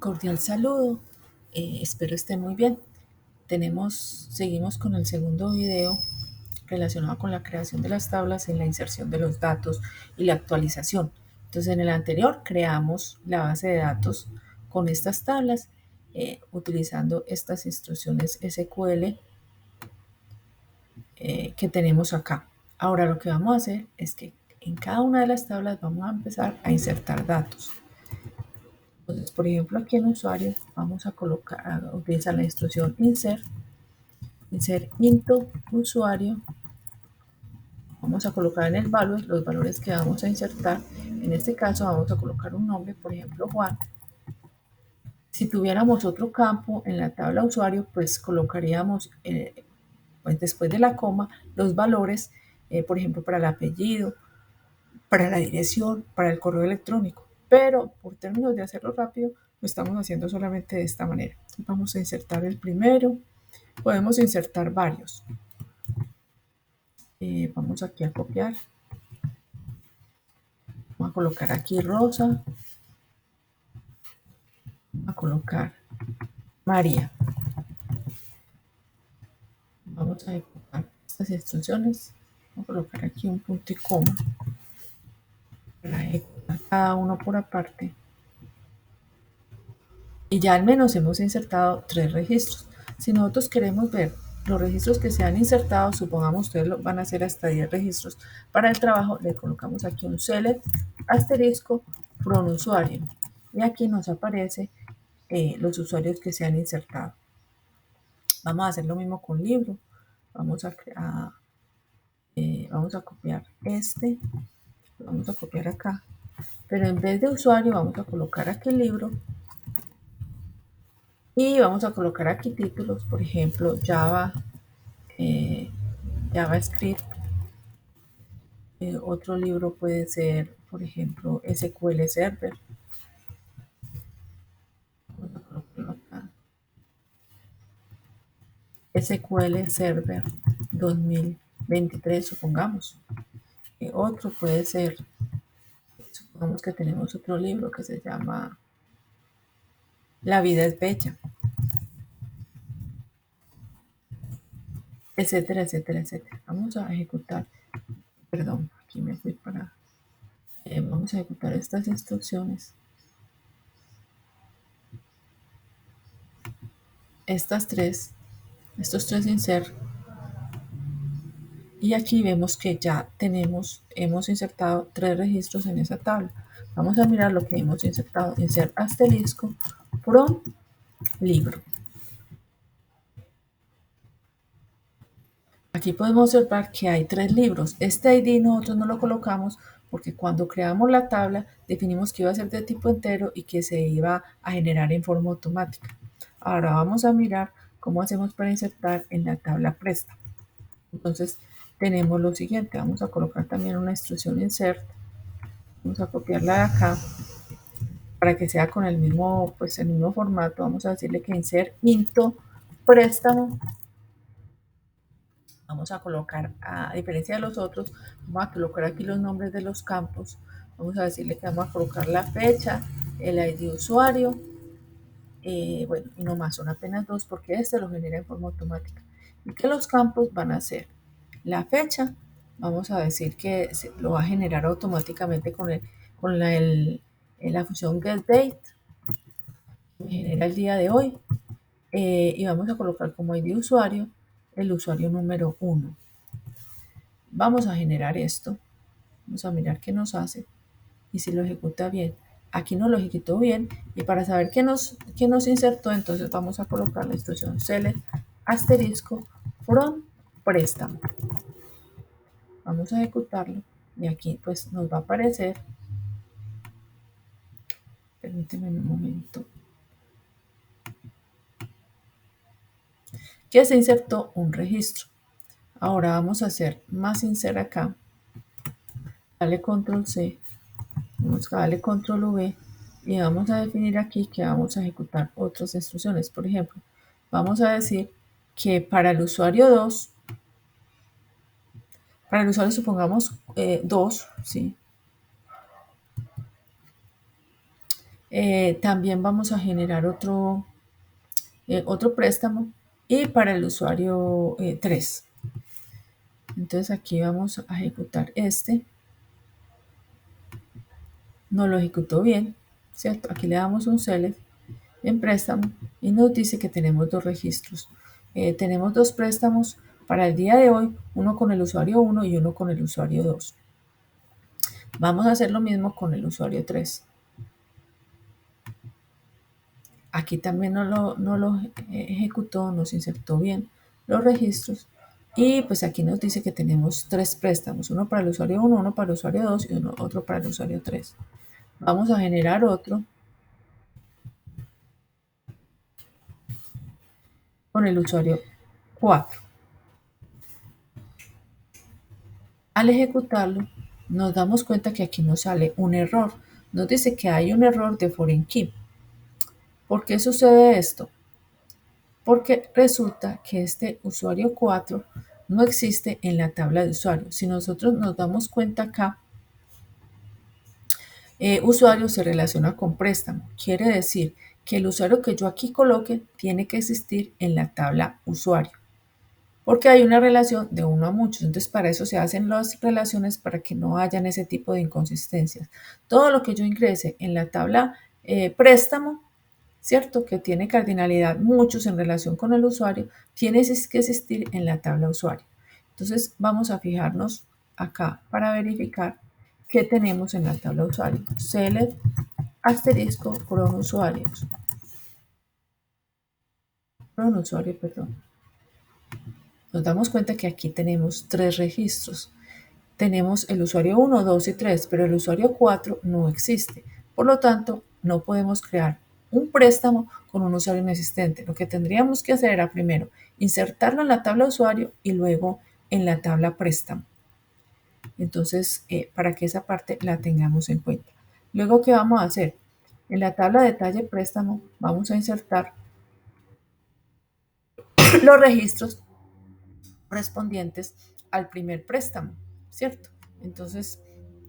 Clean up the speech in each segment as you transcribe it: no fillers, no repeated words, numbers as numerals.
Cordial saludo, espero estén muy bien. Seguimos con el segundo video relacionado con la creación de las tablas en la inserción de los datos y la actualización. Entonces, en el anterior creamos la base de datos con estas tablas utilizando estas instrucciones SQL que tenemos acá. Ahora lo que vamos a hacer es que en cada una de las tablas vamos a empezar a insertar datos. Entonces, por ejemplo, aquí en usuario vamos a utilizar la instrucción insert into usuario. Vamos a colocar en el value los valores que vamos a insertar. En este caso vamos a colocar un nombre, por ejemplo, Juan. Si tuviéramos otro campo en la tabla usuario, pues colocaríamos pues después de la coma los valores, por ejemplo, para el apellido, para la dirección, para el correo electrónico. Pero por términos de hacerlo rápido, lo estamos haciendo solamente de esta manera. Vamos a insertar el primero. Podemos insertar varios. Vamos aquí a copiar. Vamos a colocar aquí Rosa. Vamos a colocar María. Vamos a ejecutar estas instrucciones. Vamos a colocar aquí un punto y coma para ejecutar cada uno por aparte. Y ya al menos hemos insertado 3 registros. Si nosotros queremos ver los registros que se han insertado, supongamos ustedes van a hacer hasta 10 registros para el trabajo, le colocamos aquí un select asterisco from usuario y aquí nos aparece los usuarios que se han insertado. Vamos a hacer lo mismo con libro. Vamos a copiar vamos a copiar acá, pero en vez de usuario vamos a colocar aquí libro y vamos a colocar aquí títulos, por ejemplo, JavaScript. Otro libro puede ser, por ejemplo, SQL Server. Vamos a colocarlo acá. SQL Server 2023, supongamos. Otro puede ser, supongamos que tenemos otro libro que se llama La vida es bella, etcétera, etcétera, etcétera. Vamos a ejecutar, perdón, aquí me fui para, vamos a ejecutar estas instrucciones. Estos tres insert. Y aquí vemos que ya hemos insertado 3 registros en esa tabla. Vamos a mirar lo que hemos insertado. Insert asterisco from libro. Aquí podemos observar que hay 3 libros. Este ID nosotros no lo colocamos porque cuando creamos la tabla definimos que iba a ser de tipo entero y que se iba a generar en forma automática. Ahora vamos a mirar cómo hacemos para insertar en la tabla préstamo. Entonces tenemos lo siguiente. Vamos a colocar también una instrucción insert. Vamos a copiarla de acá para que sea con el mismo formato. Vamos a decirle que insert into préstamo. Vamos a colocar, a diferencia de los otros, vamos a colocar aquí los nombres de los campos. Vamos a decirle que vamos a colocar la fecha, el ID usuario. Bueno, y no más, son apenas 2 porque este lo genera en forma automática. Y que los campos van a ser la fecha. Vamos a decir que lo va a generar automáticamente con la función getDate. Genera el día de hoy. Y vamos a colocar como ID usuario el usuario número 1. Vamos a generar esto. Vamos a mirar qué nos hace y si lo ejecuta bien. Aquí no lo ejecutó bien y para saber qué nos insertó, entonces vamos a colocar la instrucción select asterisco from préstamo. Vamos a ejecutarlo y aquí pues nos va a aparecer, permíteme un momento, que se insertó un registro. Ahora vamos a hacer más insert acá, dale control C, vamos a darle control V y vamos a definir aquí que vamos a ejecutar otras instrucciones. Por ejemplo, vamos a decir que para el usuario 2, para el usuario supongamos 2, ¿sí? También vamos a generar otro préstamo y para el usuario 3. Entonces aquí vamos a ejecutar este. No lo ejecutó bien, ¿cierto? Aquí le damos un select en préstamo y nos dice que tenemos dos registros. Tenemos dos préstamos para el día de hoy, uno con el usuario 1 y uno con el usuario 2. Vamos a hacer lo mismo con el usuario 3. Aquí también no lo ejecutó, nos insertó bien los registros. Y pues aquí nos dice que tenemos tres préstamos, uno para el usuario 1, uno para el usuario 2 y otro para el usuario 3. Vamos a generar otro con el usuario 4. Al ejecutarlo, nos damos cuenta que aquí nos sale un error. Nos dice que hay un error de foreign key. ¿Por qué sucede esto? Porque resulta que este usuario 4 no existe en la tabla de usuarios. Si nosotros nos damos cuenta acá, usuario se relaciona con préstamo. Quiere decir que el usuario que yo aquí coloque tiene que existir en la tabla usuario, porque hay una relación de uno a muchos. Entonces, para eso se hacen las relaciones para que no hayan ese tipo de inconsistencias. Todo lo que yo ingrese en la tabla préstamo, ¿cierto? Que tiene cardinalidad muchos en relación con el usuario, tiene que existir en la tabla usuario. Entonces, vamos a fijarnos acá para verificar qué tenemos en la tabla usuario. Select asterisco from usuarios. From usuario, perdón. Nos damos cuenta que aquí tenemos tres registros. Tenemos el usuario 1, 2 y 3, pero el usuario 4 no existe. Por lo tanto, no podemos crear un préstamo con un usuario inexistente. Lo que tendríamos que hacer era primero insertarlo en la tabla usuario y luego en la tabla préstamo. Entonces, para que esa parte la tengamos en cuenta. Luego, ¿qué vamos a hacer? En la tabla detalle préstamo vamos a insertar los registros correspondientes al primer préstamo, ¿cierto? Entonces,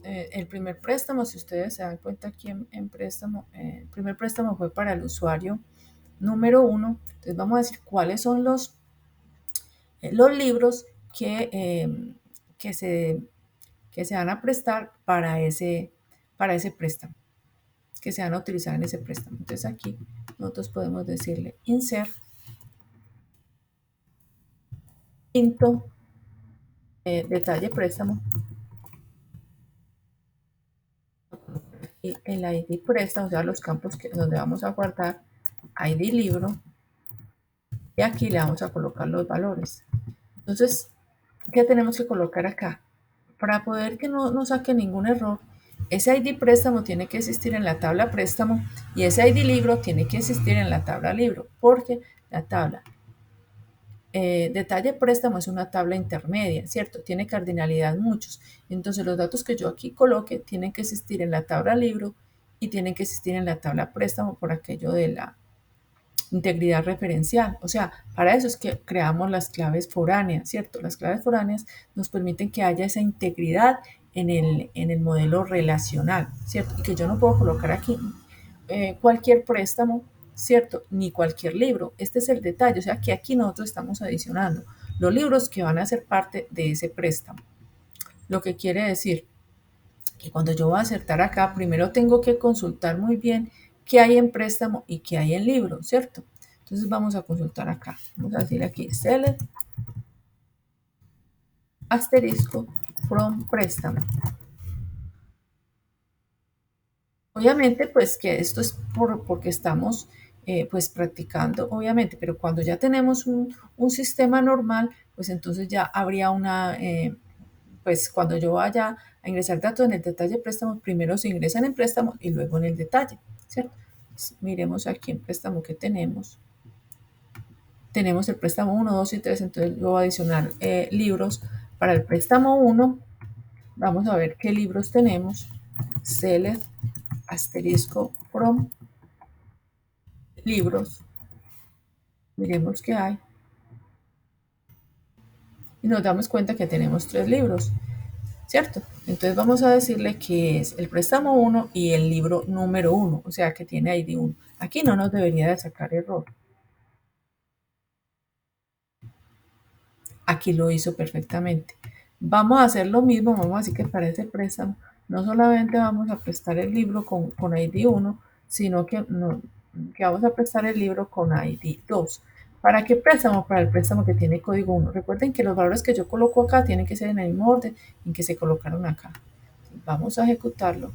el primer préstamo, si ustedes se dan cuenta aquí en préstamo, el primer préstamo fue para el usuario número 1. Entonces, vamos a decir cuáles son los libros que se van a prestar para ese préstamo, que se van a utilizar en ese préstamo. Entonces, aquí nosotros podemos decirle insert quinto detalle préstamo y el ID préstamo, o sea, los campos donde vamos a guardar ID libro, y aquí le vamos a colocar los valores. Entonces, ¿qué tenemos que colocar acá? Para poder que no nos saque ningún error, ese ID préstamo tiene que existir en la tabla préstamo y ese ID libro tiene que existir en la tabla libro, porque la tabla detalle préstamo es una tabla intermedia, ¿cierto? Tiene cardinalidad muchos. Entonces los datos que yo aquí coloque tienen que existir en la tabla libro y tienen que existir en la tabla préstamo por aquello de la integridad referencial. O sea, para eso es que creamos las claves foráneas, ¿cierto? Las claves foráneas nos permiten que haya esa integridad en el modelo relacional, ¿cierto? Y que yo no puedo colocar aquí cualquier préstamo, ¿cierto? Ni cualquier libro. Este es el detalle, o sea que aquí nosotros estamos adicionando los libros que van a ser parte de ese préstamo. Lo que quiere decir que cuando yo voy a acertar acá, primero tengo que consultar muy bien qué hay en préstamo y qué hay en libro, ¿cierto? Entonces vamos a consultar acá. Vamos a decir aquí, select asterisco from préstamo. Obviamente, pues que esto es porque estamos pues practicando, obviamente, pero cuando ya tenemos un sistema normal, pues entonces ya habría pues cuando yo vaya a ingresar datos en el detalle préstamo, primero se ingresan en préstamo y luego en el detalle, ¿cierto? Pues miremos aquí en préstamo que tenemos. Tenemos el préstamo 1, 2 y 3, entonces yo voy a adicionar libros para el préstamo 1. Vamos a ver qué libros tenemos. Select asterisco from libros. Miremos qué hay. Y nos damos cuenta que tenemos 3 libros, ¿cierto? Entonces vamos a decirle que es el préstamo 1 y el libro número 1, o sea que tiene ID 1. Aquí no nos debería de sacar error. Aquí lo hizo perfectamente. Vamos a hacer lo mismo, vamos a decir que para ese préstamo no solamente vamos a prestar el libro con ID 1, sino que, no, que vamos a prestar el libro con ID 2. ¿Para qué préstamo? Para el préstamo que tiene código 1. Recuerden que los valores que yo coloco acá tienen que ser en el mismo orden en que se colocaron acá. Vamos a ejecutarlo.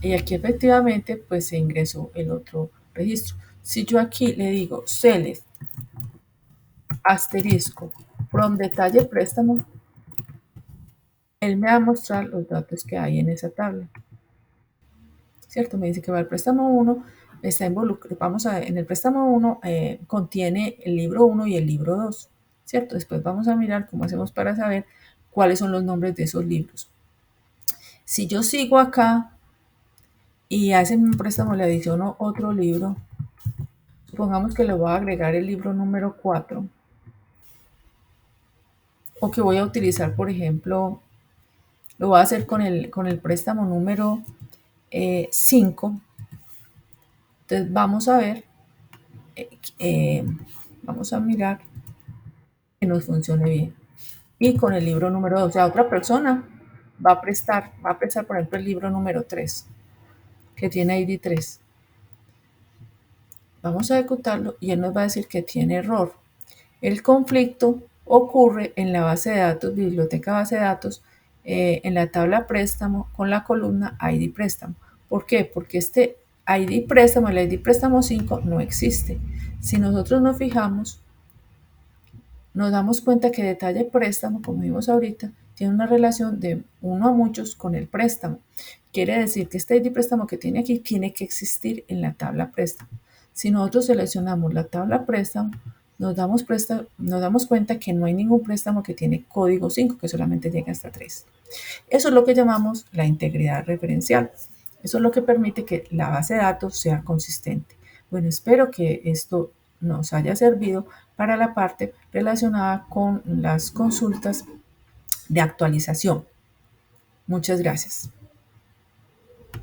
Y aquí efectivamente pues se ingresó el otro registro. Si yo aquí le digo select asterisco from detalle préstamo, él me va a mostrar los datos que hay en esa tabla. ¿Cierto? Me dice que va el préstamo 1, está involucrado, vamos a ver, en el préstamo 1 contiene el libro 1 y el libro 2, ¿cierto? Después vamos a mirar cómo hacemos para saber cuáles son los nombres de esos libros. Si yo sigo acá y a ese mismo préstamo le adiciono otro libro, supongamos que le voy a agregar el libro número 4, o que voy a utilizar, por ejemplo, lo voy a hacer con el préstamo número 5. Entonces vamos a ver, vamos a mirar que nos funcione bien. Y con el libro número 2, o sea, otra persona va a prestar, por ejemplo, el libro número 3, que tiene ID 3. Vamos a ejecutarlo y él nos va a decir que tiene error. El conflicto ocurre en la base de datos, biblioteca base de datos, en la tabla préstamo con la columna ID préstamo. ¿Por qué? Porque este ID préstamo, el ID préstamo 5, no existe. Si nosotros nos fijamos, nos damos cuenta que detalle préstamo, como vimos ahorita, tiene una relación de uno a muchos con el préstamo. Quiere decir que este ID préstamo que tiene aquí tiene que existir en la tabla préstamo. Si nosotros seleccionamos la tabla préstamo, nos damos cuenta que no hay ningún préstamo que tiene código 5, que solamente llega hasta 3. Eso es lo que llamamos la integridad referencial. Eso es lo que permite que la base de datos sea consistente. Bueno, espero que esto nos haya servido para la parte relacionada con las consultas de actualización. Muchas gracias.